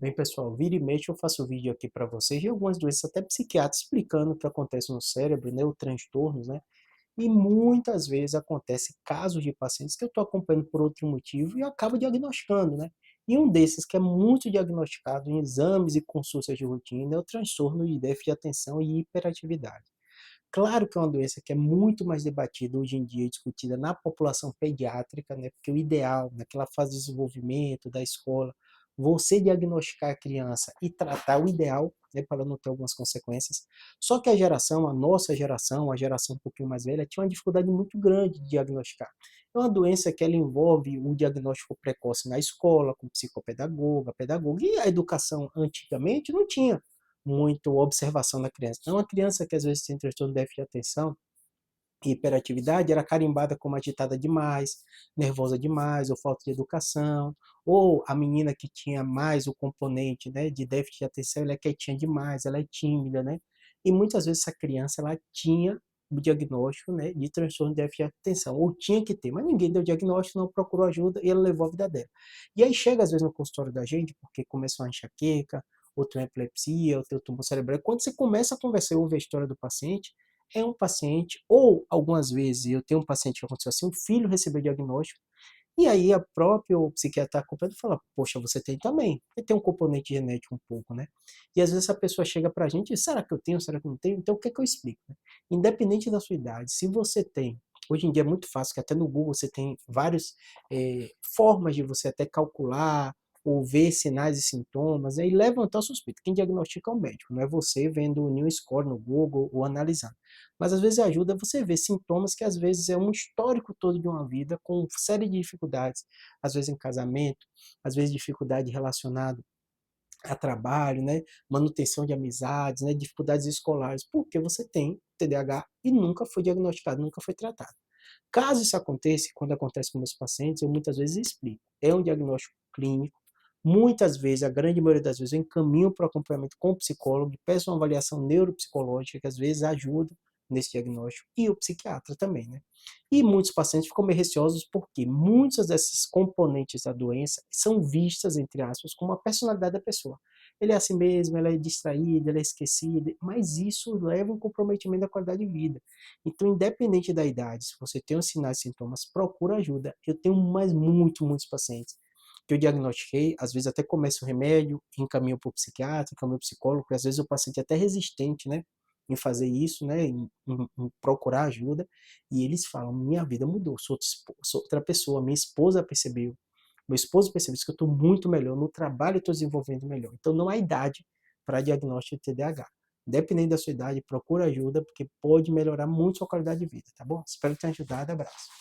Bem, pessoal, vira e mexe eu faço vídeo aqui para vocês de algumas doenças até psiquiátricas explicando o que acontece no cérebro, né, os transtornos, né? E muitas vezes acontece casos de pacientes que eu estou acompanhando por outro motivo e eu acabo diagnosticando, né? E um desses que é muito diagnosticado em exames e consultas de rotina é o transtorno de déficit de atenção e hiperatividade. Claro que é uma doença que é muito mais debatida hoje em dia, discutida na população pediátrica, né, porque o ideal, naquela fase de desenvolvimento da escola, você diagnosticar a criança e tratar o ideal, né, para não ter algumas consequências. Só que a nossa geração, a geração um pouquinho mais velha, tinha uma dificuldade muito grande de diagnosticar. É uma doença que ela envolve um diagnóstico precoce na escola, com psicopedagoga, pedagoga, e a educação antigamente não tinha muito observação da criança. Então, uma criança que às vezes tem transtorno de déficit de atenção e hiperatividade era carimbada como agitada demais, nervosa demais, ou falta de educação, ou a menina que tinha mais o componente, né, de déficit de atenção, ela é quietinha demais, ela é tímida, né? E muitas vezes essa criança ela tinha o diagnóstico, né, de transtorno de déficit de atenção, ou tinha que ter, mas ninguém deu diagnóstico, não procurou ajuda e ela levou a vida dela. E aí chega às vezes no consultório da gente, porque começou uma enxaqueca, ou tem uma epilepsia, ou tem um tumor cerebral. Quando você começa a conversar e ouvir a história do paciente, é um paciente, ou algumas vezes eu tenho um paciente que aconteceu assim, o filho recebeu diagnóstico, e aí a própria o psiquiatra acompanhando fala, poxa, você tem também, porque tem um componente genético um pouco, né? E às vezes a pessoa chega pra gente e será que eu tenho, será que eu não tenho? Então o que é que eu explico? Né? Independente da sua idade, se você tem, hoje em dia é muito fácil, que até no Google você tem várias formas de você até calcular, ou ver sinais e sintomas, né, e levantar a suspeita. Quem diagnostica é o médico, não é você vendo o New Score no Google ou analisando. Mas às vezes ajuda você a ver sintomas que às vezes é um histórico todo de uma vida com série de dificuldades, às vezes em casamento, às vezes dificuldade relacionada a trabalho, né, manutenção de amizades, né, dificuldades escolares, porque você tem TDAH e nunca foi diagnosticado, nunca foi tratado. Caso isso aconteça, quando acontece com meus pacientes, eu muitas vezes explico. É um diagnóstico clínico, muitas vezes, a grande maioria das vezes, eu encaminho para o acompanhamento com o psicólogo, peço uma avaliação neuropsicológica, que às vezes ajuda nesse diagnóstico, e o psiquiatra também, né? E muitos pacientes ficam meio receosos porque muitas dessas componentes da doença são vistas, entre aspas, como a personalidade da pessoa. Ele é assim mesmo, ela é distraída, ela é esquecida, mas isso leva a um comprometimento da qualidade de vida. Então, independente da idade, se você tem os sinais e sintomas, procura ajuda. Eu tenho mais muitos pacientes que eu diagnostiquei, às vezes até começo o remédio, encaminho para o psiquiatra, encaminho para o psicólogo, porque às vezes o paciente é até resistente, né, em fazer isso, né, em procurar ajuda, e eles falam, minha vida mudou, sou outra pessoa, minha esposa percebeu, meu esposo percebeu isso, que eu estou muito melhor, no trabalho eu estou desenvolvendo melhor. Então não há idade para diagnóstico de TDAH. Dependendo da sua idade, procura ajuda, porque pode melhorar muito sua qualidade de vida, tá bom? Espero que tenha ajudado, abraço.